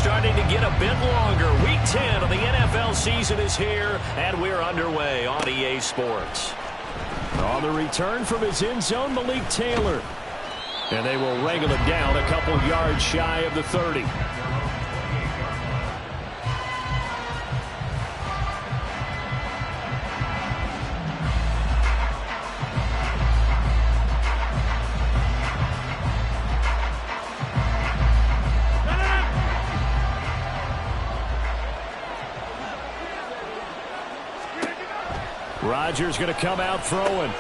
starting to get a bit longer. Week 10 of the NFL season is here, and we're underway on EA Sports. On the return from his end zone, Malik Taylor. And they will wrangle him down a couple yards shy of the 30. Rodgers going to come out throwing.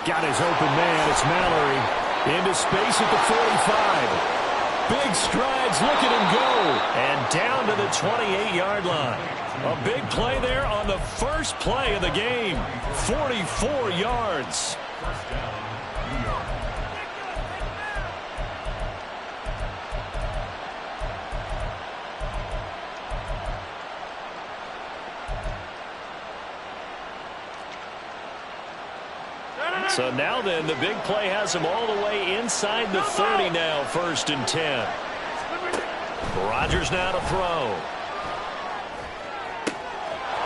Got his open man. It's Mallory. Into space at the 45. Big strides. Look at him go. And down to the 28-yard line. A big play there on the first play of the game. 44 yards. So now then, the big play has him all the way inside the 30 now, 1st and 10. Rodgers now to throw.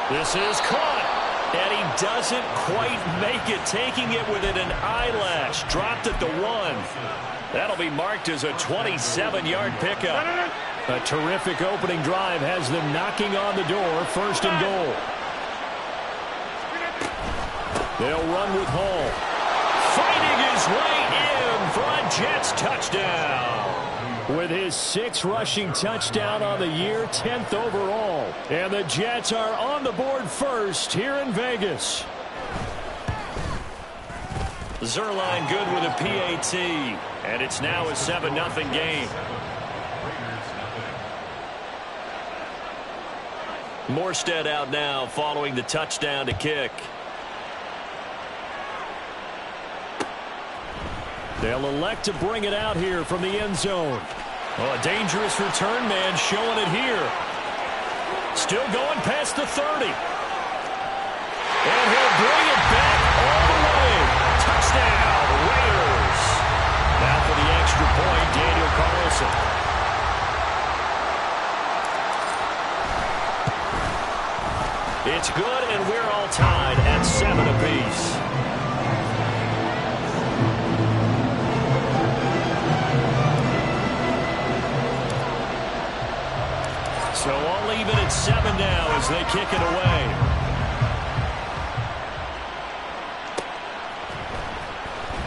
This is caught. And he doesn't quite make it, taking it within an eyelash. Dropped at the 1. That'll be marked as a 27-yard pickup. A terrific opening drive has them knocking on the door, 1st and goal. They'll run with Hall. Fighting his way in for a Jets touchdown. With his 6th rushing touchdown on the year, 10th overall. And the Jets are on the board first here in Vegas. Zuerlein good with a PAT. And it's now a 7-0 game. Morstead out now following the touchdown to kick. They'll elect to bring it out here from the end zone. Oh, a dangerous return man showing it here. Still going past the 30. And he'll bring it back all the way. Touchdown, Raiders. Now for the extra point, Daniel Carlson. It's good, and we're all tied at 7 apiece. So all even at 7 now as they kick it away.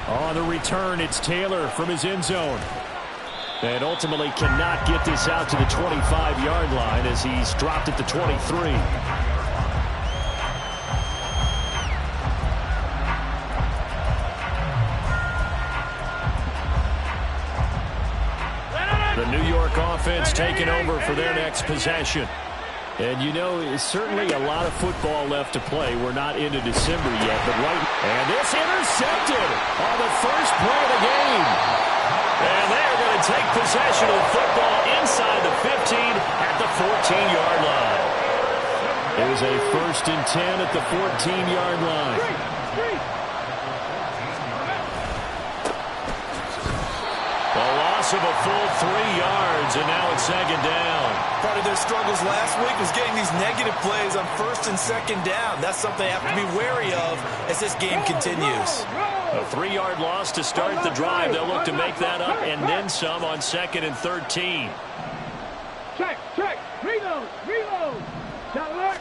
On the return, it's Taylor from his end zone. And ultimately cannot get this out to the 25-yard line as he's dropped at the 23. The New York offense taking over for their next possession. And you know, it's certainly a lot of football left to play. We're not into December yet, but right. And this intercepted on the first play of the game. And they're going to take possession of the football inside the 15 at the 14-yard line. It was a 1st and 10 at the 14-yard line. Of a full 3 yards, and now it's 2nd down. Part of their struggles last week was getting these negative plays on 1st and 2nd down. That's something they have to be wary of as this game continues. A 3-yard loss to start the drive. They'll look to make that up and then some on 2nd and 13. Check, reload. Shot alert.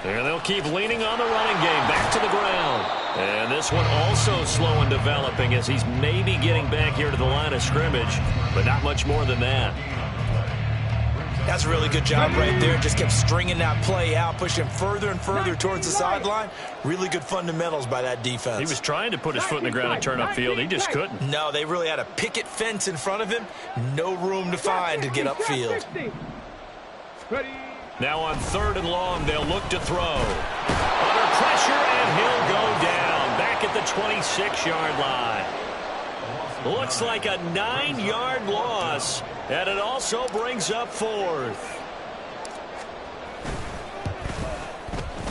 And they'll keep leaning on the running game. Back to the ground. And this one also slow in developing as he's maybe getting back here to the line of scrimmage, but not much more than that. That's a really good job right there. Just kept stringing that play out, pushing further and further towards the sideline. Really good fundamentals by that defense. He was trying to put his foot in the ground and turn upfield. He just couldn't. No, they really had a picket fence in front of him. No room to find to get upfield. Now on 3rd and long, they'll look to throw. Under pressure, and he'll go down. Back at the 26-yard line. Looks like a 9-yard loss, and it also brings up 4th.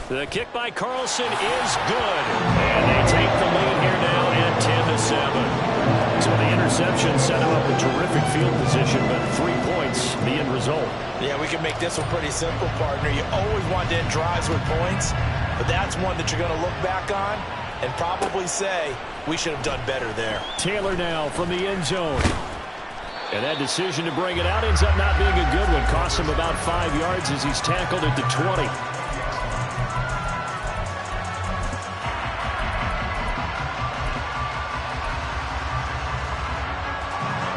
The kick by Carlson is good. And they take the lead here now at 10-7. So the interception set him up in terrific field position, but 3 points, the end result. Yeah, we can make this one pretty simple, partner. You always want to end drives with points, but that's one that you're going to look back on and probably say, we should have done better there. Taylor now from the end zone. And that decision to bring it out ends up not being a good one. Costs him about 5 yards as he's tackled at the 20.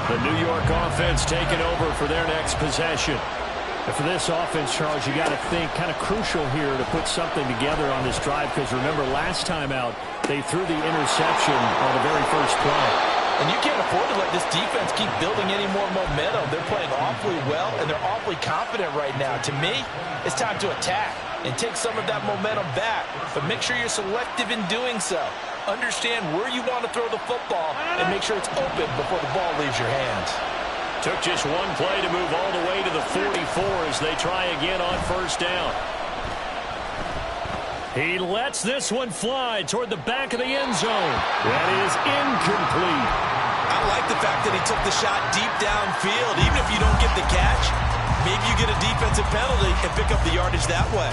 The New York offense taking over for their next possession. And for this offense, Charles, you got to think kind of crucial here to put something together on this drive, because remember last time out they threw the interception on the very first play. And you can't afford to let this defense keep building any more momentum. They're playing awfully well, and they're awfully confident right now. To me, it's time to attack and take some of that momentum back, but make sure you're selective in doing so. Understand where you want to throw the football and make sure it's open before the ball leaves your hands. Took just one play to move all the way to the 44 as they try again on first down. He lets this one fly toward the back of the end zone. That is incomplete. I like the fact that he took the shot deep downfield. Even if you don't get the catch, maybe you get a defensive penalty and pick up the yardage that way.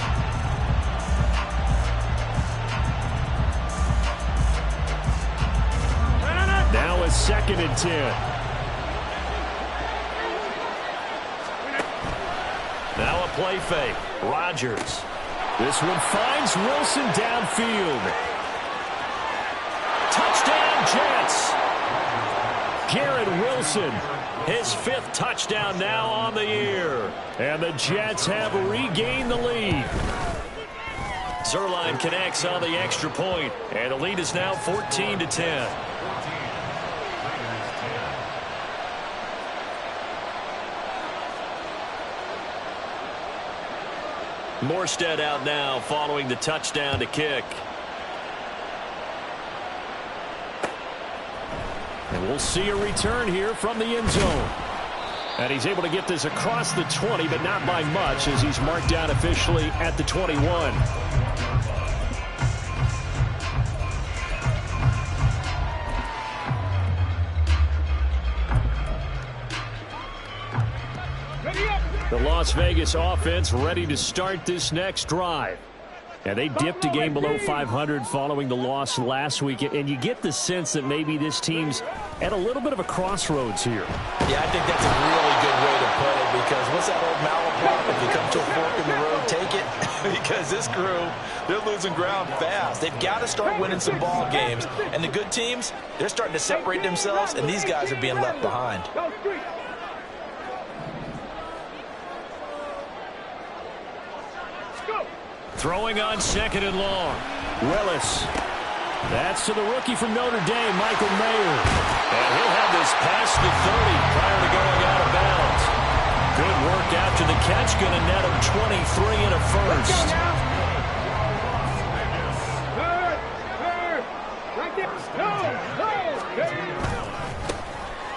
Now a 2nd and 10. Now a play fake. Rodgers. This one finds Wilson downfield. Touchdown, Jets. Garrett Wilson, his 5th touchdown now on the year. And the Jets have regained the lead. Zuerlein connects on the extra point, and the lead is now 14-10. Morstead out now following the touchdown to kick. And we'll see a return here from the end zone. And he's able to get this across the 20, but not by much, as he's marked down officially at the 21. The Las Vegas offense ready to start this next drive. And they dipped a game below 500 following the loss last week. And you get the sense that maybe this team's at a little bit of a crossroads here. Yeah, I think that's a really good way to put it, because what's that old malaprop? If you come to a fork in the road, take it. Because this crew, they're losing ground fast. They've got to start winning some ball games. And the good teams, they're starting to separate themselves, and these guys are being left behind. Throwing on 2nd and long. Willis. That's to the rookie from Notre Dame, Michael Mayer. And he'll have this past the 30 prior to going out of bounds. Good work after the catch. Going to net him 23 and a first.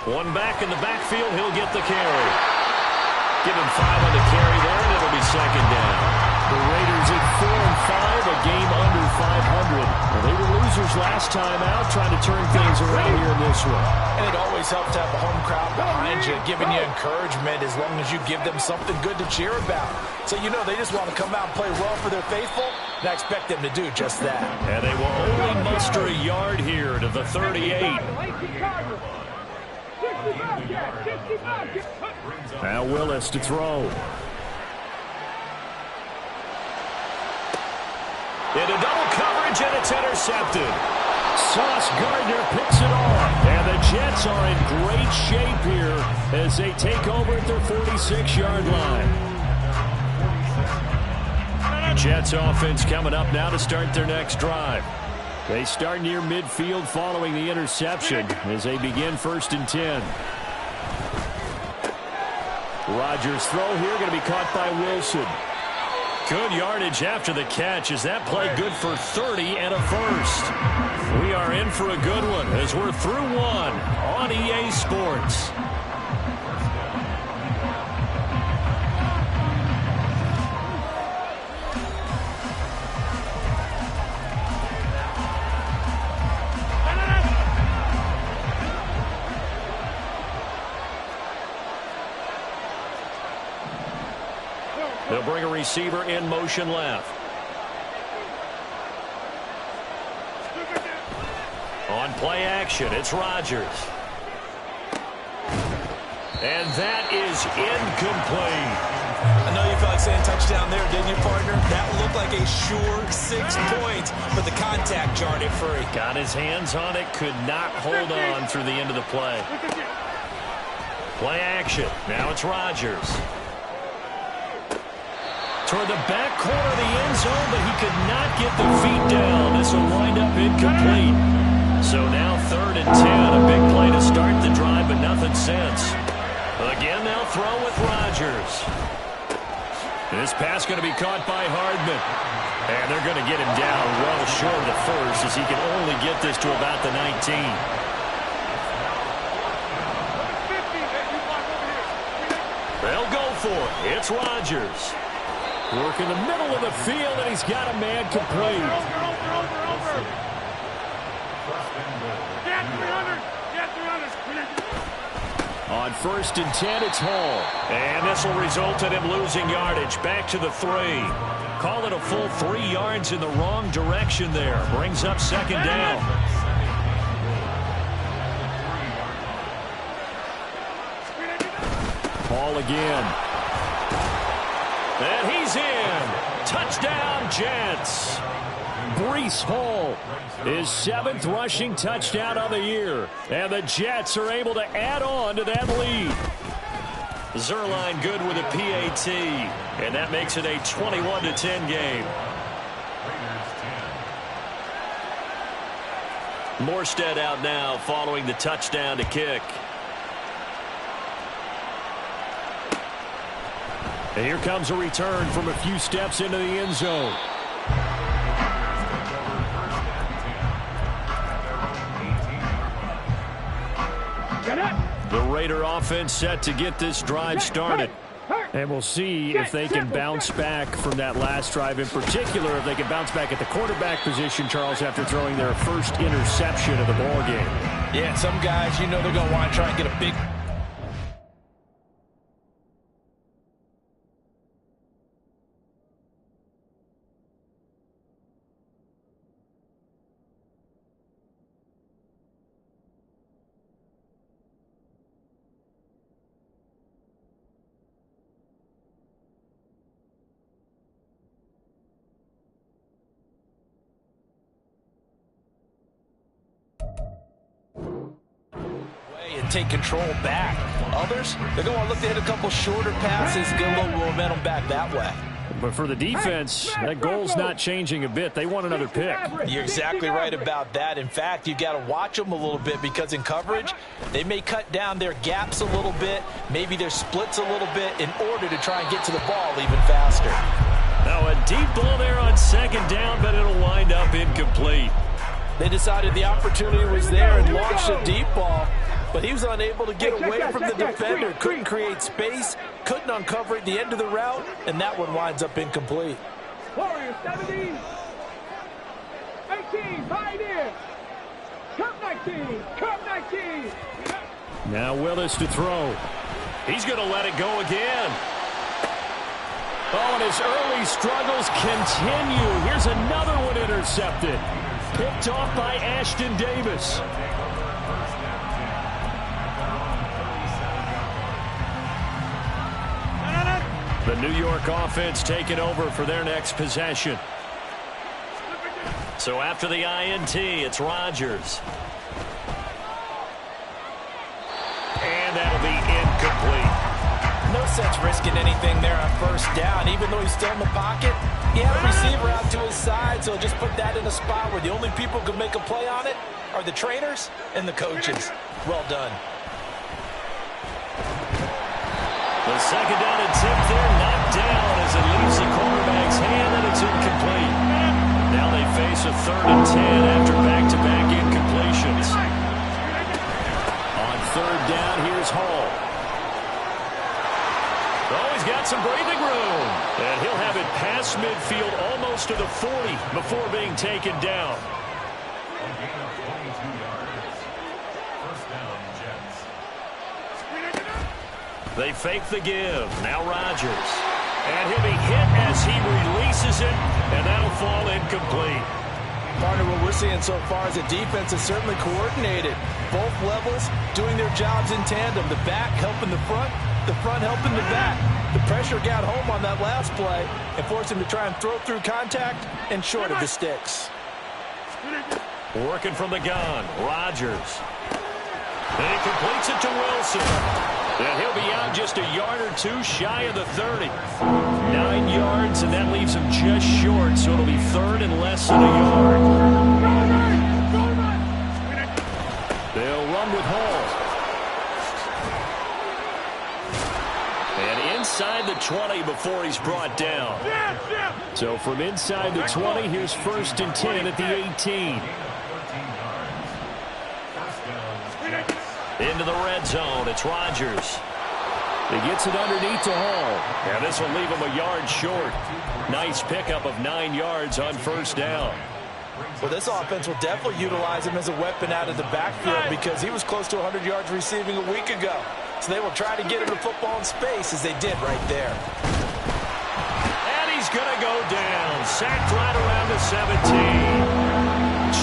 One back in the backfield. He'll get the carry. Give him 5 on the carry there, and it'll be 2nd down. The Raiders at 4-5, a game under 500. Well, they were losers last time out, trying to turn things around here in this one. And it always helps to have a home crowd behind you, giving you encouragement as long as you give them something good to cheer about. So you know they just want to come out and play well for their faithful, and I expect them to do just that. And they will only muster a yard here to the 38. Now Willis to throw. Into double coverage, and it's intercepted. Sauce Gardner picks it off. And the Jets are in great shape here as they take over at their 46-yard line. Jets offense coming up now to start their next drive. They start near midfield following the interception as they begin 1st and 10. Rodgers' throw here going to be caught by Wilson. Good yardage after the catch. Is that play good for 30 and a first? We are in for a good one as we're through one on EA Sports. receiver in motion left. On play action, it's Rodgers. And that is incomplete. I know you felt like saying touchdown there, didn't you, partner? That looked like a sure 6 points, but the contact jarred it free. Got his hands on it, could not hold on through the end of the play. Play action. Now it's Rodgers. Toward the back corner of the end zone, but he could not get the feet down. This will wind up incomplete. So now 3rd and 10, a big play to start the drive, but nothing since. Again, they'll throw with Rodgers. This pass going to be caught by Hardman. And they're going to get him down well short of the first, as he can only get this to about the 19. They'll go for it. It's Rodgers. Working the middle of the field, and he's got a man complete. On 1st and 10, it's Hall. And this will result in him losing yardage. Back to the 3. Call it a full 3 yards in the wrong direction there. Brings up 2nd down. Hall again. And he's in. Touchdown, Jets. Breece Hall, his 7th rushing touchdown of the year. And the Jets are able to add on to that lead. Zuerlein good with a PAT. And that makes it a 21-10 game. Morstead out now following the touchdown to kick. And here comes a return from a few steps into the end zone. The Raider offense set to get this drive started. And we'll see if they can bounce back from that last drive. In particular, if they can bounce back at the quarterback position, Charles, after throwing their first interception of the ball game. Yeah, some guys, you know they're going to want to try and get a big... take control back. Others, they're going to look to hit a couple shorter passes, get a little momentum back that way. But for the defense, that goal's not changing a bit. They want another pick. You're exactly right about that. In fact, you've got to watch them a little bit because in coverage, they may cut down their gaps a little bit, maybe their splits a little bit in order to try and get to the ball even faster. Now a deep ball there on 2nd down, but it'll wind up incomplete. They decided the opportunity was there and launched a deep ball, but he was unable to get away from the defender. Couldn't create space, couldn't uncover at the end of the route, and that one winds up incomplete. Warriors 17, 18, Pioneer, Cup 19, Cup 19. Now Willis to throw. He's going to let it go again. Oh, and his early struggles continue. Here's another one intercepted. Picked off by Ashton Davis. The New York offense taking over for their next possession. So after the INT, it's Rodgers. And that'll be incomplete. No sense risking anything there on 1st down. Even though he's still in the pocket, he had a receiver out to his side, so just put that in a spot where the only people who can make a play on it are the trainers and the coaches. Well done. The 2nd down attempt there knocked down as it leaves the quarterback's hand, and it's incomplete. Now they face a 3rd and 10 after back-to-back incompletions. On 3rd down, here's Hall. Oh, he's got some breathing room. And he'll have it past midfield almost to the 40 before being taken down. They fake the give. Now Rodgers. And he'll be hit as he releases it, and that'll fall incomplete. Partner, what we're seeing so far is the defense is certainly coordinated. Both levels doing their jobs in tandem. The back helping the front helping the back. The pressure got home on that last play and forced him to try and throw through contact and short of the sticks. Working from the gun, Rodgers. And he completes it to Wilson. And he'll be out just a yard or two shy of the 30. 9 yards, and that leaves him just short, so it'll be third and less than a yard. They'll run with Hall. And inside the 20 before he's brought down. So from inside the 20, here's 1st and 10 at the 18. Into the red zone, it's Rodgers. He gets it underneath to Hall. And this will leave him a yard short. Nice pickup of 9 yards on 1st down. Well, this offense will definitely utilize him as a weapon out of the backfield because he was close to 100 yards receiving a week ago. So they will try to get him the football in space as they did right there. And he's going to go down. Sacked right around the 17.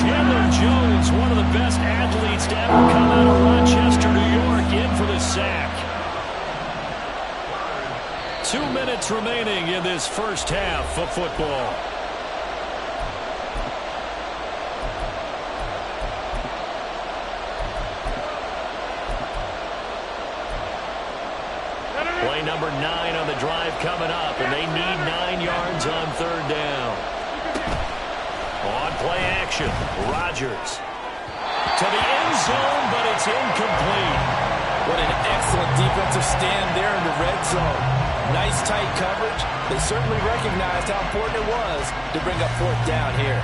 Chandler Jones, one of the best athletes to ever come out of Rochester, New York, in for the sack. 2 minutes remaining in this first half of football. Play number 9 on the drive coming up, and they need 9 yards on 3rd down. On play action, Rodgers. To the end zone, but it's incomplete. What an excellent defensive stand there in the red zone. Nice tight coverage. They certainly recognized how important it was to bring up 4th down here.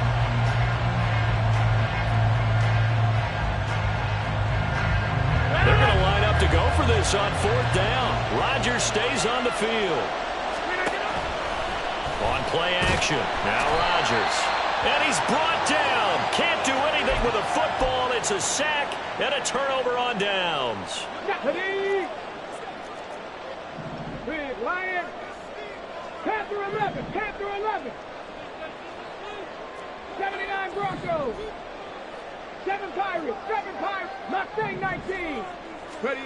They're going to line up to go for this on 4th down. Rodgers stays on the field. On play action, now Rodgers. And he's brought down. Can't do anything with a football. It's a sack and a turnover on downs. Big Lion. Panther 11. Panther 11. 79 Broncos. 7 Pirates. 7 Pirates. Mustang 19. Ready.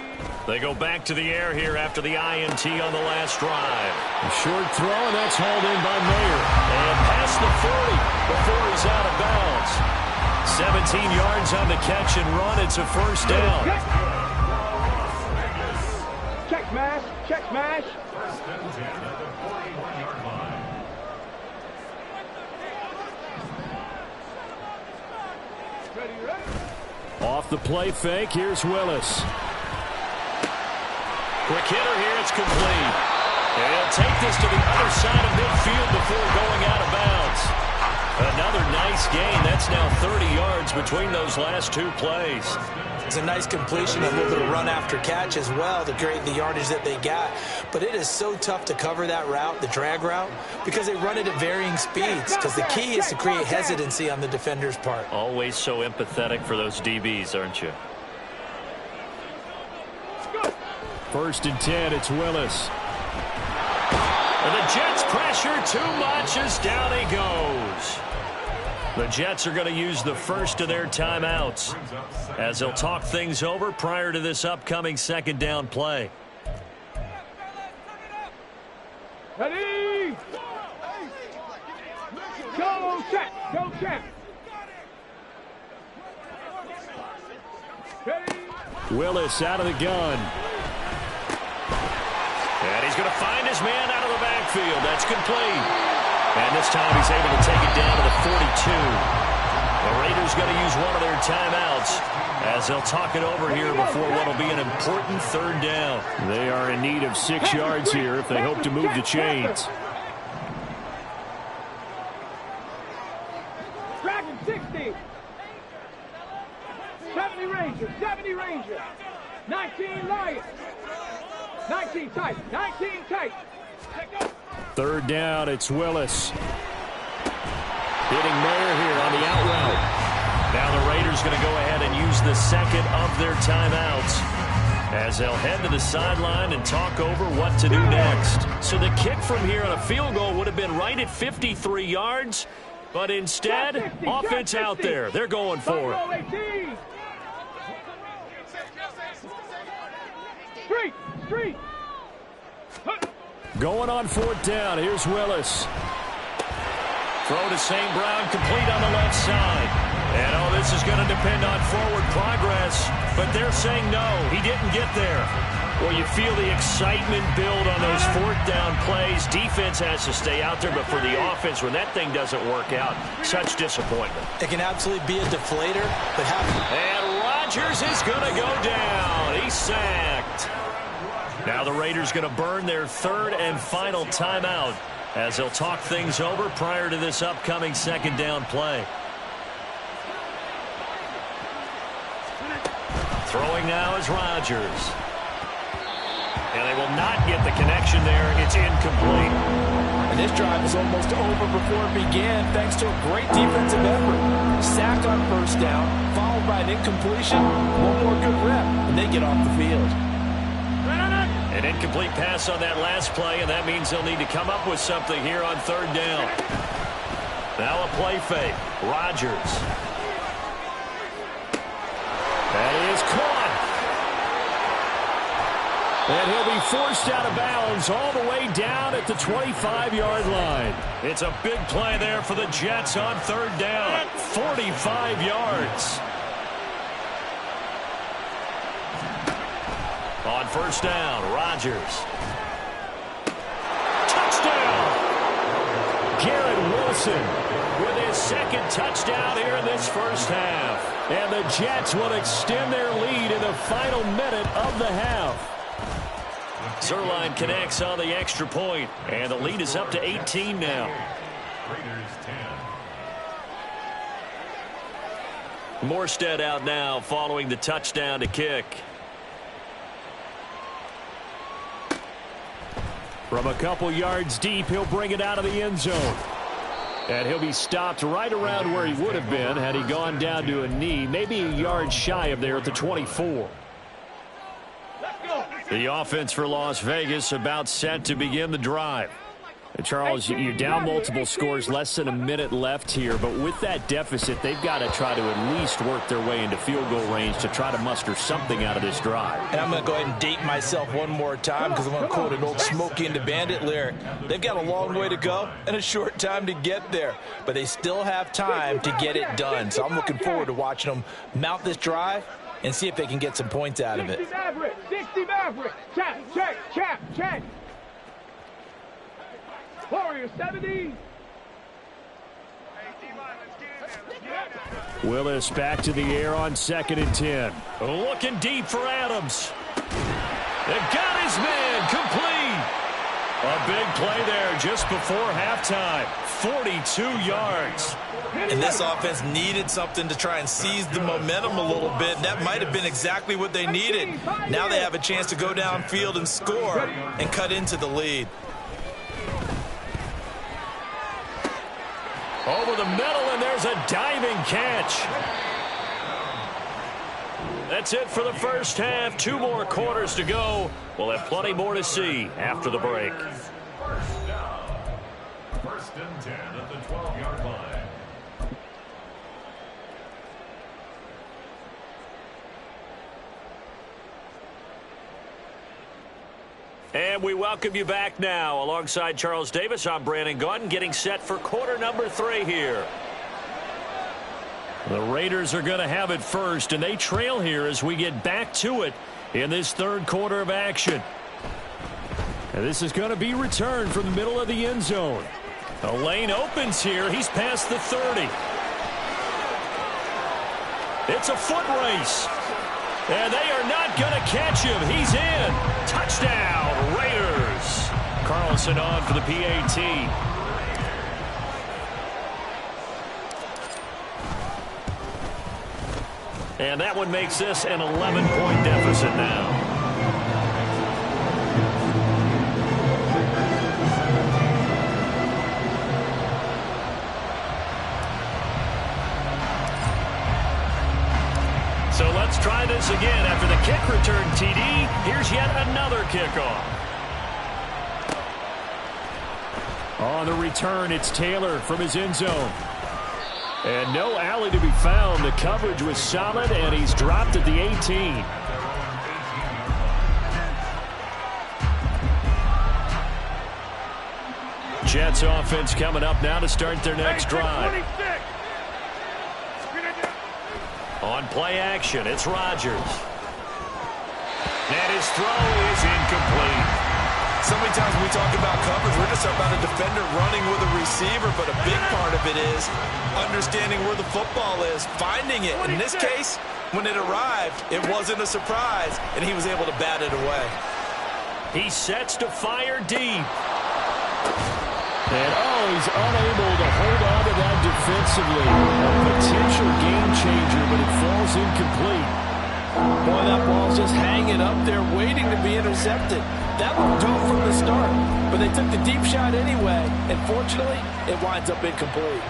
They go back to the air here after the INT on the last drive. A short throw, and that's hauled in by Mayer. And past the 40 before he's out of bounds. 17 yards on the catch and run. It's a 1st down. Check smash. Check smash. Off the play fake, here's Willis. Quick hitter here, it's complete. And he'll take this to the other side of midfield before going out of bounds. Another nice gain. That's now 30 yards between those last 2 plays. It's a nice completion, a little bit of run after catch as well to create the yardage that they got. But it is so tough to cover that route, the drag route, because they run it at varying speeds. Because the key is to create hesitancy on the defender's part. Always so empathetic for those DBs, aren't you? 1st and 10, it's Willis. And the Jets pressure too much as down he goes. The Jets are going to use the first of their timeouts as they'll talk things over prior to this upcoming 2nd down play. Ready. Go check. Go check. Ready. Willis out of the gun. And he's going to find his man out of the backfield. That's complete. And this time he's able to take it down to the 42. The Raiders going to use one of their timeouts as they'll talk it over here before what will be an important 3rd down. They are in need of 6 yards here if they hope to move the chains. Dragon 60. 70 Rangers. 70 Rangers. 19 Lions. 19 tight. 19 tight. 3rd down, it's Willis. Hitting Mayer here on the out route. Now the Raiders going to go ahead and use the 2nd of their timeouts. as they'll head to the sideline and talk over what to do next. So the kick from here on a field goal would have been right at 53 yards, but instead, offense out there. They're going for it. Street. Going on fourth down. Here's Willis. Throw to St. Brown, complete on the left side. And, this is going to depend on forward progress, but they're saying no, he didn't get there. Well, you feel the excitement build on those fourth down plays. Defense has to stay out there, but for the offense, when that thing doesn't work out, such disappointment. It can absolutely be a deflator, but and Rodgers is going to go down. He's sacked. Now the Raiders going to burn their third and final timeout as they'll talk things over prior to this upcoming second down play. Throwing now is Rodgers. And they will not get the connection there. It's incomplete. And this drive is almost over before it began thanks to a great defensive effort. Sack on first down, followed by an incompletion. One more good rep, and they get off the field. An incomplete pass on that last play, and that means they'll need to come up with something here on third down. Now a play fake. Rodgers. That is caught. And he'll be forced out of bounds all the way down at the 25-yard line. It's a big play there for the Jets on third down. 45 yards. On first down, Rodgers. Touchdown! Garrett Wilson with his second touchdown here in this first half. And the Jets will extend their lead in the final minute of the half. Zuerlein connects on the extra point, and the lead is up to 18 now. Morstead out now following the touchdown to kick. From a couple yards deep, he'll bring it out of the end zone. And he'll be stopped right around where he would have been had he gone down to a knee, maybe a yard shy of there at the 24. The offense for Las Vegas about set to begin the drive. Charles, you're down multiple scores, less than a minute left here, but with that deficit, they've got to try to at least work their way into field goal range to try to muster something out of this drive. And I'm going to go ahead and date myself one more time because I'm going to quote an old Smokey and the Bandit lyric. They've got a long way to go and a short time to get there, but they still have time to get it done. So I'm looking forward to watching them mount this drive and see if they can get some points out of it. 60 Maverick. Check. Warrior 70. Willis back to the air on 2nd and 10. Looking deep for Adams. They've got his man complete. A big play there just before halftime. 42 yards. And this offense needed something to try and seize the momentum a little bit. That might have been exactly what they needed. Now they have a chance to go downfield and score and cut into the lead. Over the middle, and there's a diving catch. That's it for the first half. 2 more quarters to go. We'll have plenty more to see after the break. First down. 1st and 10 at the 12-yard line. And we welcome you back now. Alongside Charles Davis, I'm Brandon Gaudin, getting set for quarter number 3 here. The Raiders are going to have it first, and they trail here as we get back to it in this third quarter of action. And this is going to be returned from the middle of the end zone. A lane opens here. He's past the 30. It's a foot race. And they are not going to catch him. He's in. Touchdown, Raiders. Carlson on for the PAT. And that one makes this an 11-point deficit now. So let's Let's try this again. After the kick return TD, here's yet another kickoff. On the return, it's Taylor from his end zone. And no alley to be found. The coverage was solid, and he's dropped at the 18. Jets offense coming up now to start their next drive. On play action, it's Rodgers. And his throw is incomplete. So many times when we talk about coverage, we're just about a defender running with a receiver, but a big part of it is understanding where the football is, finding it. In this case, when it arrived, it wasn't a surprise, and he was able to bat it away. He sets to fire deep. And, he's unable to hold on to that defensively. A potential game changer, but it falls incomplete. Boy, that ball's just hanging up there waiting to be intercepted. That would do it from the start, but they took the deep shot anyway, and fortunately, it winds up incomplete.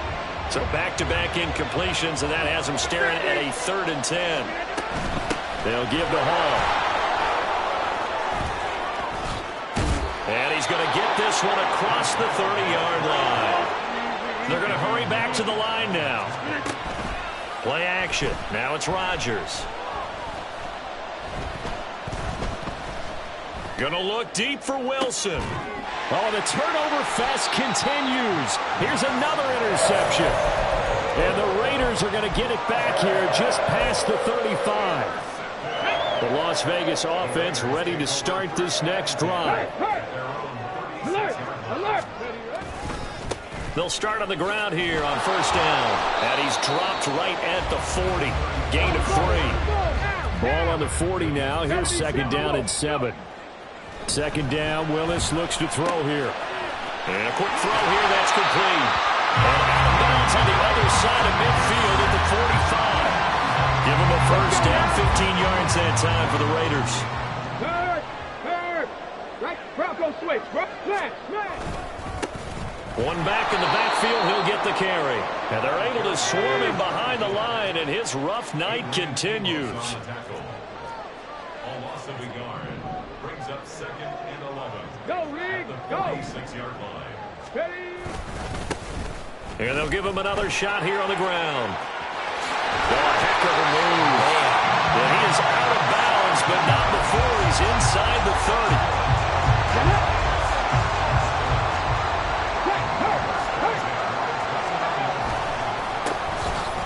So back-to-back incompletions, and that has them staring at a 3rd and 10. They'll give to Hall. And he's going to get this one across the 30-yard line. They're going to hurry back to the line now. Play action. Now it's Rodgers. Going to look deep for Wilson. The turnover fest continues. Here's another interception. And the Raiders are going to get it back here just past the 35. The Las Vegas offense ready to start this next drive. They'll start on the ground here on 1st down. And he's dropped right at the 40. Gain of 3. Ball on the 40 now. Here's 2nd down and 7. 2nd down, Willis looks to throw here. And a quick throw here, that's complete. And out of bounds on the other side of midfield at the 45. Give him a 1st down, 15 yards that time for the Raiders. Third. Right, Bronco switch. Smash. One back in the backfield, he'll get the carry. And they're able to swarm him behind the line, and his rough night continues. A loss of a yard. Brings up 2nd and 11. Go, Rig, go. 46-yard line. Ready. And they'll give him another shot here on the ground. A heck of a move. And he is out of bounds, but not before he's inside the 30.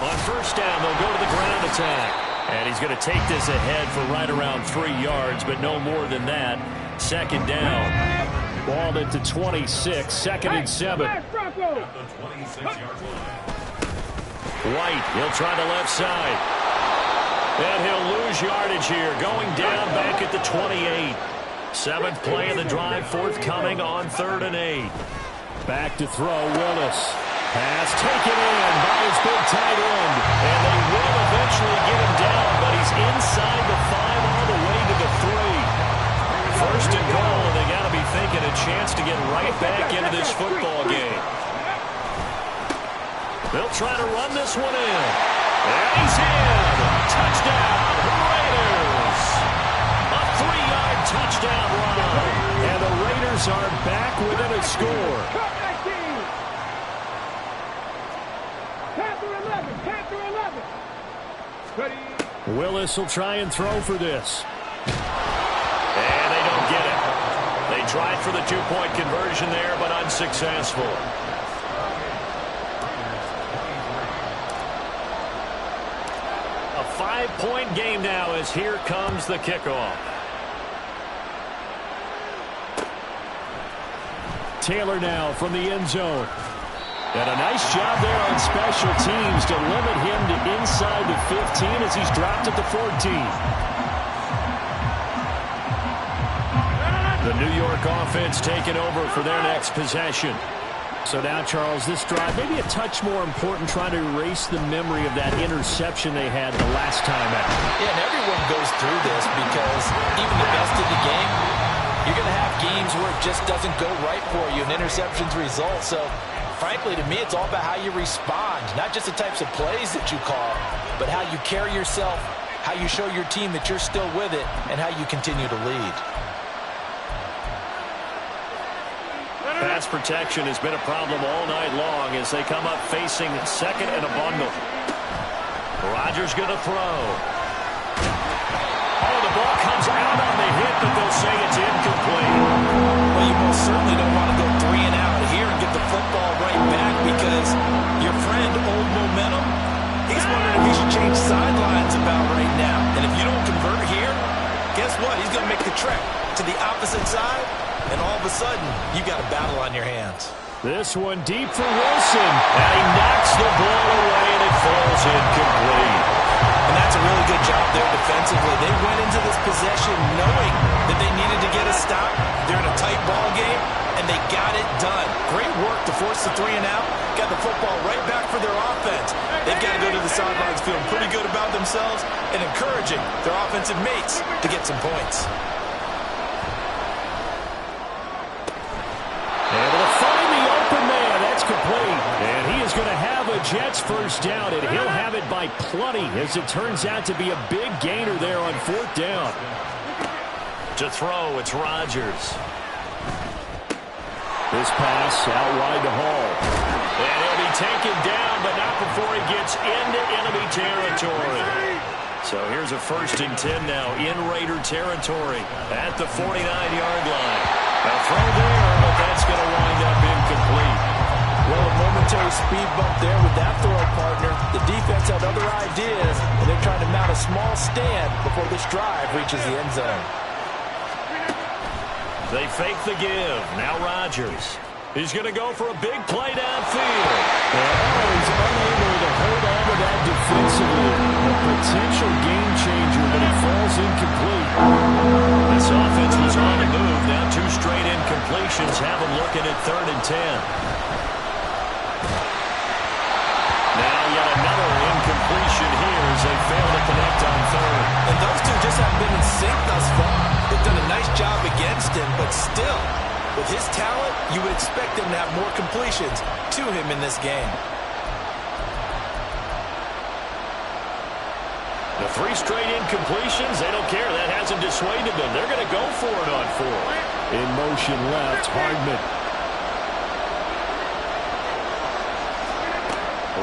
On 1st down, they'll go to the ground attack. And he's going to take this ahead for right around 3 yards, but no more than that. 2nd down. Ball at the 26, 2nd and 7. White, he'll try the left side. And he'll lose yardage here, going down back at the 28. 7th play of the drive, forthcoming on 3rd and 8. Back to throw, Willis. Pass taken in by his big tight end. And they will eventually get him down, but he's inside the 5 all the way to the 3. 1st and goal, and they got to be thinking a chance to get right back into this football game. They'll try to run this one in. And he's in. Touchdown, Raiders. A 3-yard touchdown run. And the Raiders are back within a score. Panther 11. Ready. Willis will try and throw for this. And they don't get it. They tried for the 2-point conversion there, but unsuccessful. A 5-point game now as here comes the kickoff. Taylor now from the end zone. And a nice job there on special teams to limit him to inside the 15 as he's dropped at the 14. The New York offense taking over for their next possession. So now, Charles, this drive maybe a touch more important, trying to erase the memory of that interception they had the last time out. Yeah, and everyone goes through this because even the best of the game, you're going to have games where it just doesn't go right for you, and interceptions result. So frankly, to me, it's all about how you respond, not just the types of plays that you call, but how you carry yourself, how you show your team that you're still with it, and how you continue to lead. Pass protection has been a problem all night long as they come up facing second and a bundle. Rodgers going to throw. Oh, the ball comes out on the hit, but they'll say it's incomplete. Well, you most certainly don't want to go 3 and out here and get the football right back because your friend, Old Momentum, he's wondering if he should change sidelines about right now. And if you don't convert here, guess what? He's going to make the trek to the opposite side, and all of a sudden, you got a battle on your hands. This one deep for Wilson. And he knocks the ball away, and it falls incomplete. And that's a really good job there defensively. They went into this possession knowing that they needed to get a stop. They're in a tight ball game, and they got it done. Great work to force the 3 and out. Got the football right back for their offense. They've got to go to the sidelines feeling pretty good about themselves and encouraging their offensive mates to get some points. Able to find the open man. That's complete. And he is going to have a Jets first down, and he'll have it by plenty as it turns out to be a big gainer there on 4th down. To throw, it's Rodgers. This pass out wide to Hall. And he'll be taken down, but not before he gets into enemy territory. So here's a 1st and 10 now in Raider territory at the 49-yard line. A throw there, but that's going to wind up incomplete. Well, a momentary speed bump there with that throw partner. The defense had other ideas, and they're trying to mount a small stand before this drive reaches the end zone. They fake the give. Now Rodgers. He's going to go for a big play downfield. And he's unable to hold on to that defensively. A potential game changer, but it falls incomplete. This offense was on the move. Now 2 straight incompletions have them looking at 3rd and 10. Now yet another incompletion here as they fail to connect on 3rd. And those two just haven't been in sync thus far. They've done a nice job against him, but still, with his talent, you would expect him to have more completions to him in this game. The 3 straight incompletions, they don't care. That hasn't dissuaded them. They're going to go for it on 4th. In motion left, Hardman.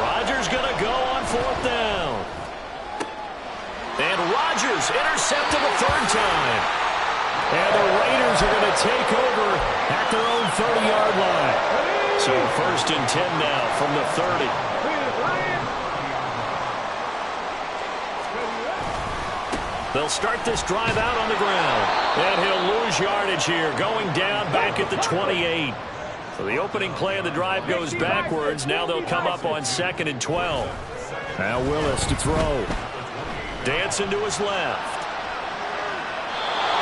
Rodgers going to go on 4th down. And Rodgers intercepted the 3rd time. And the Raiders are going to take over at their own 30-yard line. So 1st and 10 now from the 30. They'll start this drive out on the ground. And he'll lose yardage here, going down back at the 28. So the opening play of the drive goes backwards. Now they'll come up on 2nd and 12. Now Willis to throw. Dancing to his left.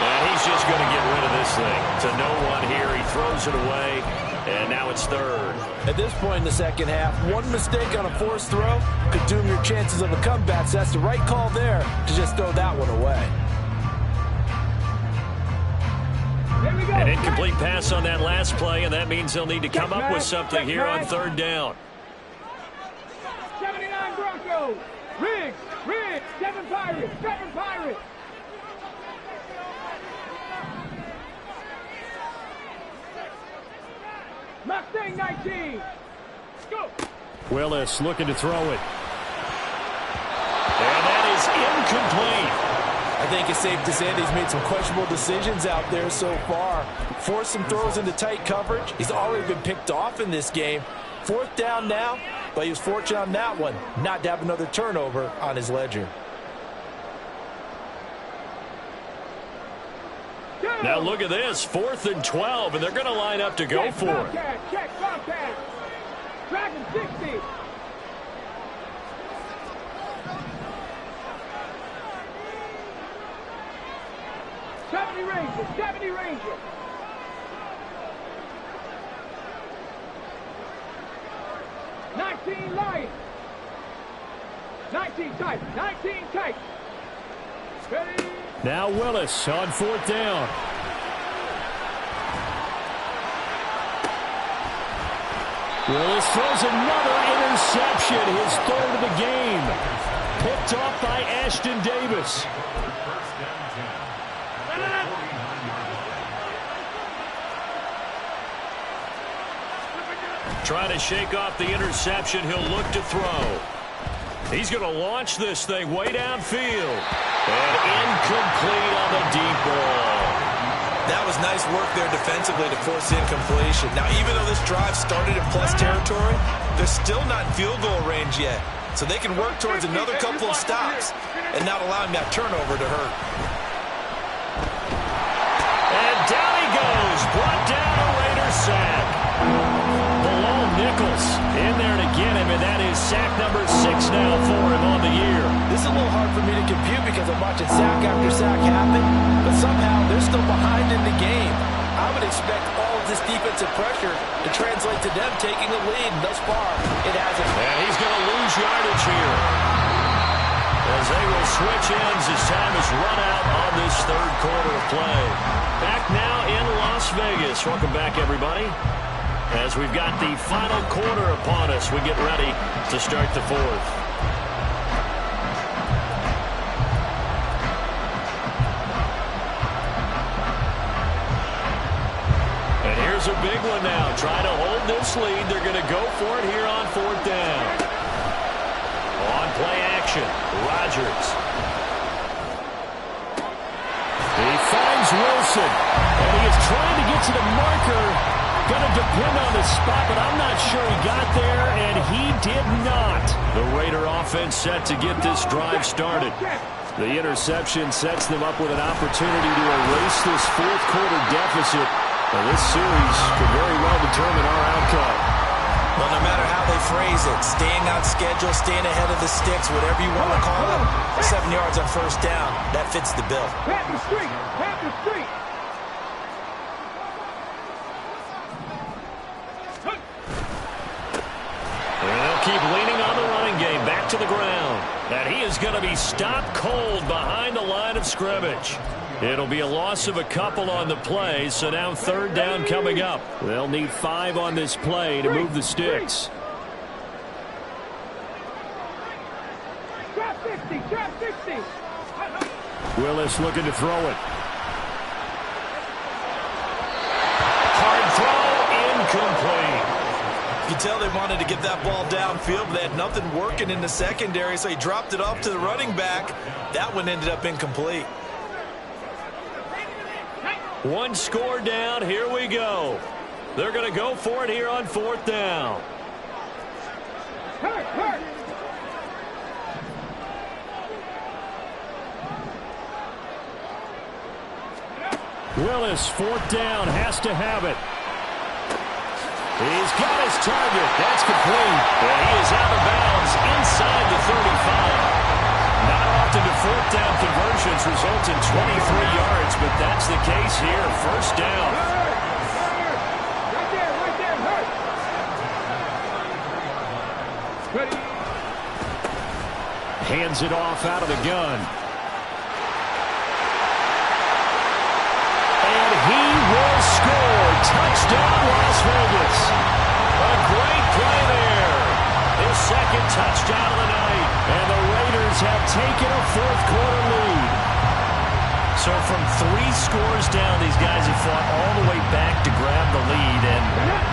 And he's just going to get rid of this thing. To no one here. He throws it away. And now it's 3rd. At this point in the second half, one mistake on a forced throw could doom your chances of a comeback. So that's the right call there to just throw that one away. An incomplete pass on that last play, and that means they'll need to come up with something here on 3rd down. 79 Broncos. Riggs. 7 Pirates. Mustang 19. Go. Willis looking to throw it. And that is incomplete. I think it's safe to say that he's made some questionable decisions out there so far. Forced some throws into tight coverage. He's already been picked off in this game. 4th down now, but he was fortunate on that one not to have another turnover on his ledger. Now look at this, 4th and 12, and they're going to line up to go for it. Check, contact. Dragon 60. Seventy Ranger. 19 Lions. 19 tight. Ready. Now Willis on 4th down. Willis throws another interception, his 3rd of the game. picked off by Ashton Davis. First down 10. 49-yard line. Trying to shake off the interception. He'll look to throw. He's going to launch this thing way downfield. And incomplete on the deep ball. That was nice work there defensively to force incompletion. Now, even though this drive started in plus territory, they're still not in field goal range yet. So they can work towards another couple of stops and not allowing that turnover to hurt. And down he goes. Brought down a Raider sack. Below Nichols in there to get him, and that is sack number 6 now for him on the year. This is a little hard for me to compute because I'm watching sack after sack happen, but somehow they're still behind in the game. I would expect all of this defensive pressure to translate to them taking a lead, and thus far, it hasn't. And he's going to lose yardage here, as they will switch ends as time is run out on this third quarter of play. Back now in Las Vegas. Welcome back, everybody. As we've got the final quarter upon us, we get ready to start the fourth. And here's a big one now. Trying to hold this lead. They're going to go for it here on fourth down. On play action, Rodgers. He finds Wilson, and he is trying to get to the marker. Going to depend on the spot, but I'm not sure he got there, and he did not. The Raider offense set to get this drive started. The interception sets them up with an opportunity to erase this fourth quarter deficit. And this series could very well determine our outcome. Well, no matter how they phrase it, staying on schedule, staying ahead of the sticks, whatever you want to call it, 7 yards on first down, that fits the bill. Pat the street! Pat the street! They'll keep leaning on the running game back to the ground. And he is going to be stopped cold behind the line of scrimmage. It'll be a loss of a couple on the play, so now third down coming up. They'll need 5 on this play to move the sticks. Drop 60! Drop 60! Willis looking to throw it. Hard throw, incomplete. You can tell they wanted to get that ball downfield, but they had nothing working in the secondary, so he dropped it off to the running back. That one ended up incomplete. One score down. Here we go. They're going to go for it here on fourth down. Hurt! Hurt! Willis, fourth down, has to have it. He's got his target. That's complete. And he is out of bounds inside the 35. Not often do fourth down conversions result in 23 yards, but that's the case here. First down. Right there, hurt! Ready? Hands it off out of the gun. And he will score. Touchdown, Las Vegas. A great play there. His second touchdown of the night. And the Raiders have taken a fourth quarter lead. So from 3 scores down, these guys have fought all the way back to grab the lead. And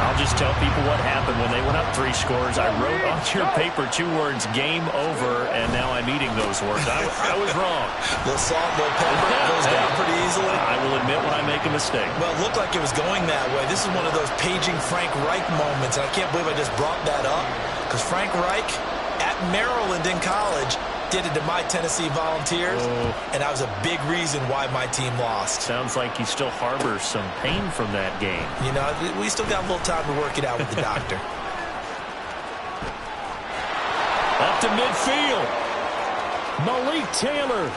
I'll just tell people what happened when they went up 3 scores. I wrote on your paper 2 words, game over, and now I'm eating those words. I was wrong. A little salt, a little pepper, it goes down pretty easily. I will admit when I make a mistake. Well, it looked like it was going that way. This is one of those paging Frank Reich moments, and I can't believe I just brought that up. Because Frank Reich, at Maryland in college, did it to my Tennessee Volunteers, and that was a big reason why my team lost. Sounds like he still harbors some pain from that game. You know, we still got a little time to work it out with the doctor. Up to midfield. Malik Taylor.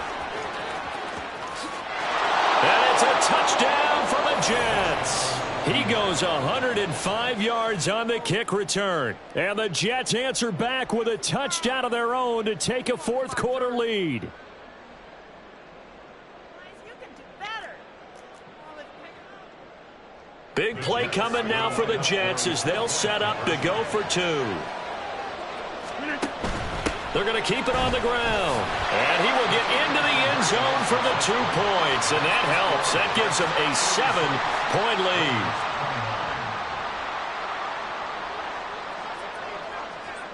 And it's a touchdown for the Jets. He goes 105 yards on the kick return. And the Jets answer back with a touchdown of their own to take a fourth quarter lead. Big play coming now for the Jets as they'll set up to go for 2. They're going to keep it on the ground. And he will get into the end zone for the 2 points. And that helps. That gives them a 7-point lead.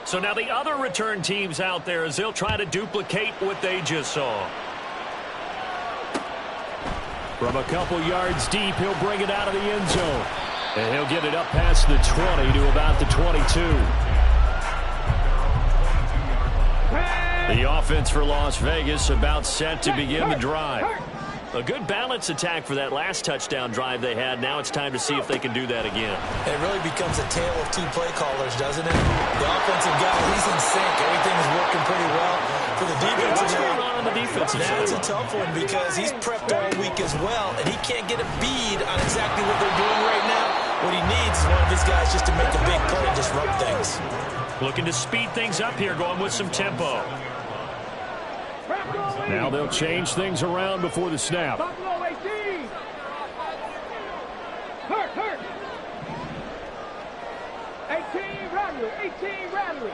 So now the other return teams out there as they'll try to duplicate what they just saw. From a couple yards deep, he'll bring it out of the end zone. And he'll get it up past the 20 to about the 22. The offense for Las Vegas about set to begin the drive. A good balance attack for that last touchdown drive they had. Now it's time to see if they can do that again. It really becomes a tale of two play callers, doesn't it? The offensive guy, he's in sync. Everything is working pretty well. For the defensive What's guy, going on the defensive side? that's a tough one because he's prepped all week as well, and he can't get a bead on exactly what they're doing right now. What he needs is one of his guys just to make a big play and disrupt things. Looking to speed things up here, going with some tempo. Now they'll change things around before the snap. Buffalo 18. Hurt. 18 Radley. 18 Radley.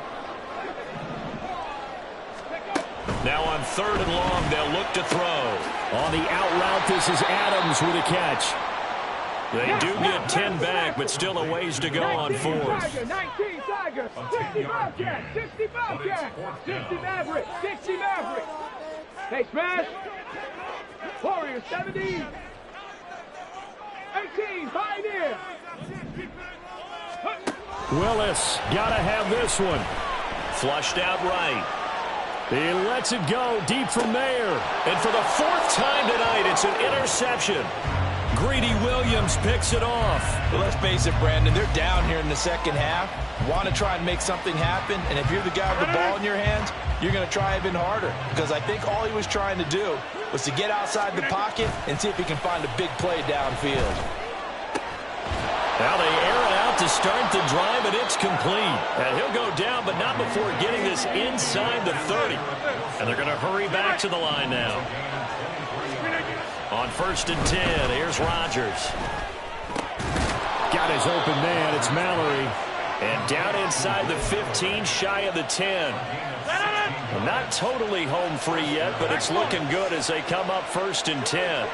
Now on 3rd and long, they'll look to throw. On the out route, this is Adams with a catch. They do get 10 back, but still a ways to go on 4th. 19 Tiger. 60 Bobcat. 60 Bobcat. 60 Maverick. 60 Maverick. Hey, Smash. Warriors 70. 18 Pioneer. Willis got to have this one. Flushed out right. He lets it go deep from there. And for the 4th time tonight, it's an interception. Greedy Williams picks it off. Well, let's face it, Brandon, they're down here in the second half. Want to try and make something happen, and if you're the guy with the ball in your hands, you're going to try even harder because I think all he was trying to do was to get outside the pocket and see if he can find a big play downfield. Now they air it out to start the drive, and it's complete. And he'll go down, but not before getting this inside the 30. And they're going to hurry back to the line now. On 1st and 10, here's Rodgers. Got his open man. It's Mallory. And down inside the 15, shy of the 10. Not totally home free yet, but it's looking good as they come up 1st and 10.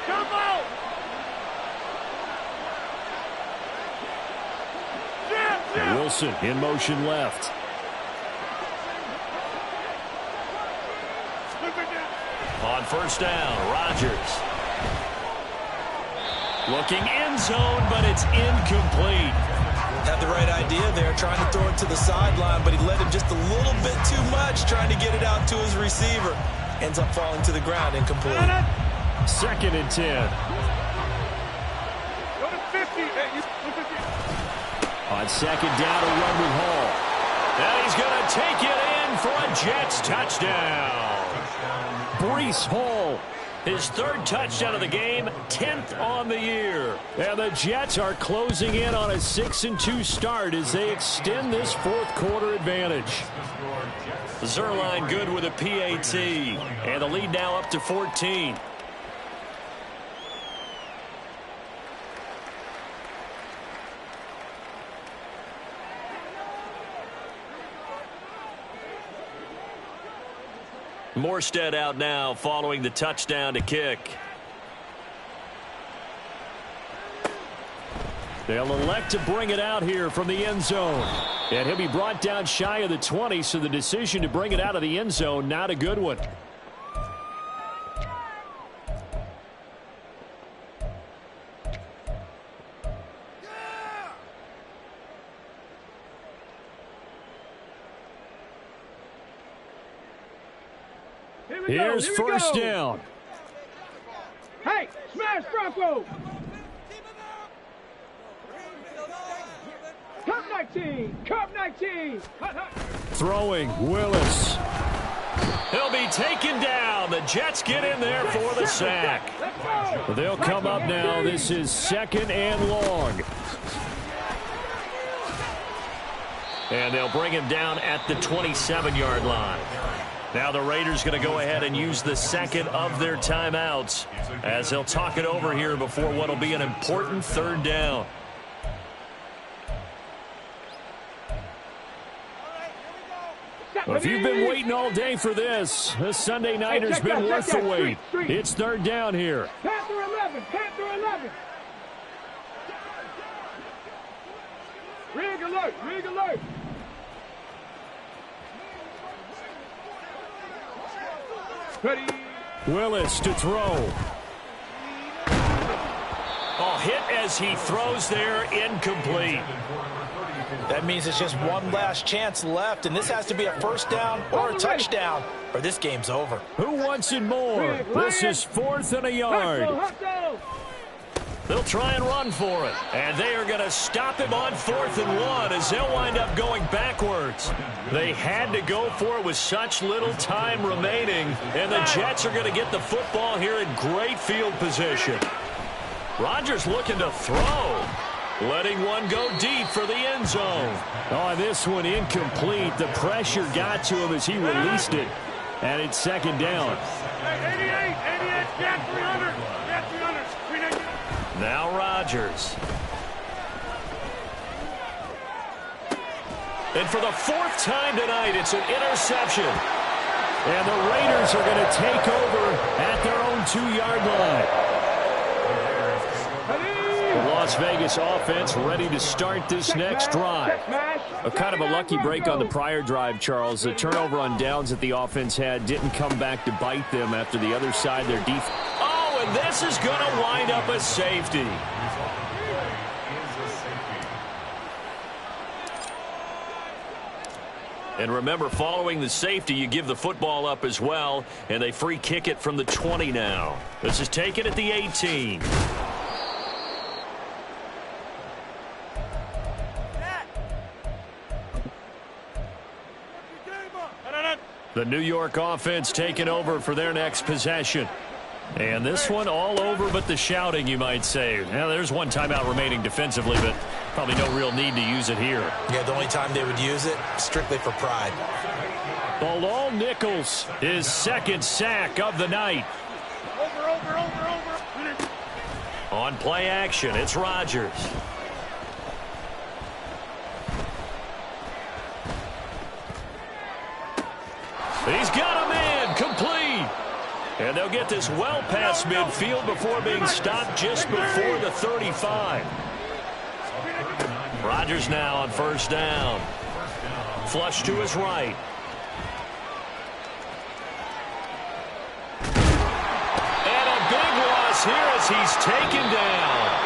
And Wilson in motion left. On 1st down, Rodgers. Looking end zone, but it's incomplete. Had the right idea there, trying to throw it to the sideline, but he let him just a little bit too much, trying to get it out to his receiver. Ends up falling to the ground, incomplete. 2nd and 10. Go to 50. On 2nd down, a run with Hall. And he's going to take it in for a Jets touchdown. Breece Hall, his 3rd touchdown of the game, 10th on the year. And the Jets are closing in on a 6-2 start as they extend this 4th quarter advantage. Zuerlein good with a PAT. And the lead now up to 14. Morstead out now following the touchdown to kick. They'll elect to bring it out here from the end zone. And he'll be brought down shy of the 20, so the decision to bring it out of the end zone, not a good one. Here's 1st down. Hey, smash Bronco. Cup 19. Cup 19. Throwing, Willis. He'll be taken down. The Jets get in there for the sack. They'll come up now. This is 2nd and long. And they'll bring him down at the 27-yard line. Now the Raiders going to go ahead and use the 2nd of their timeouts as they'll talk it over here before what will be an important 3rd down. Well, if you've been waiting all day for this Sunday night has been worth the wait. It's third down here. Panther 11, Panther 11. Rig alert, rig alert. Ready. Willis to throw. Oh, hit as he throws there, incomplete. That means it's just one last chance left, and this has to be a first down or a touchdown, or this game's over. Who wants it more? This is 4th and a yard. They'll try and run for it, and they are going to stop him on 4th and 1 as they'll wind up going backwards. They had to go for it with such little time remaining, and the Jets are going to get the football here in great field position. Rodgers looking to throw. Letting one go deep for the end zone. Oh, this one incomplete. The pressure got to him as he released it. And it's second down. 88, get 300, get 300. Now Rodgers. And for the 4th time tonight, it's an interception. And the Raiders are going to take over at their own 2-yard line. The Las Vegas offense ready to start this next drive. A kind of a lucky break on the prior drive, Charles. The turnover on downs that the offense had didn't come back to bite them after the other side their defense. Oh, and this is going to wind up a safety. And remember, following the safety, you give the football up as well, and they free kick it from the 20 now. This is taken at the 18. The New York offense taking over for their next possession. And this one all over but the shouting, you might say. Now, there's one timeout remaining defensively, but probably no real need to use it here. Yeah, the only time they would use it, strictly for pride. Bilal Nichols, his second sack of the night. Over. On play action, it's Rodgers. He's got a man, complete. And they'll get this well past midfield before being stopped just before the 35. Rodgers now on first down. Flush to his right. And a big loss here as he's taken down.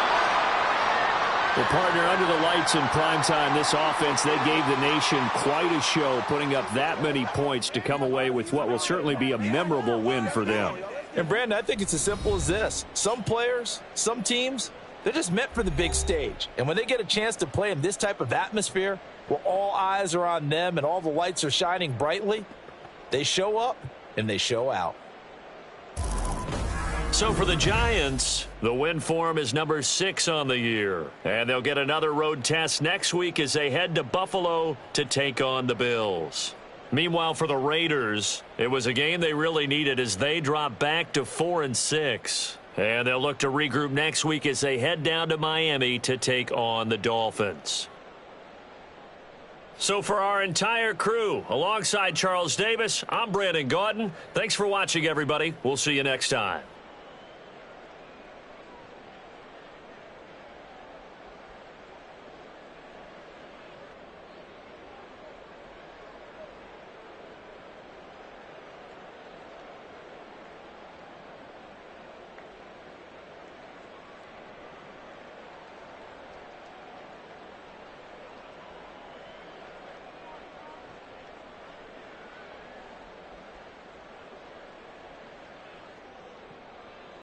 Well, partner, under the lights in primetime, this offense, they gave the nation quite a show, putting up that many points to come away with what will certainly be a memorable win for them. And, Brandon, I think it's as simple as this. Some players, some teams, they're just meant for the big stage. And when they get a chance to play in this type of atmosphere, where all eyes are on them and all the lights are shining brightly, they show up and they show out. So for the Giants, the win form is number 6 on the year. And they'll get another road test next week as they head to Buffalo to take on the Bills. Meanwhile, for the Raiders, it was a game they really needed as they drop back to 4-6. And they'll look to regroup next week as they head down to Miami to take on the Dolphins. So for our entire crew, alongside Charles Davis, I'm Brandon Gaudin. Thanks for watching, everybody. We'll see you next time.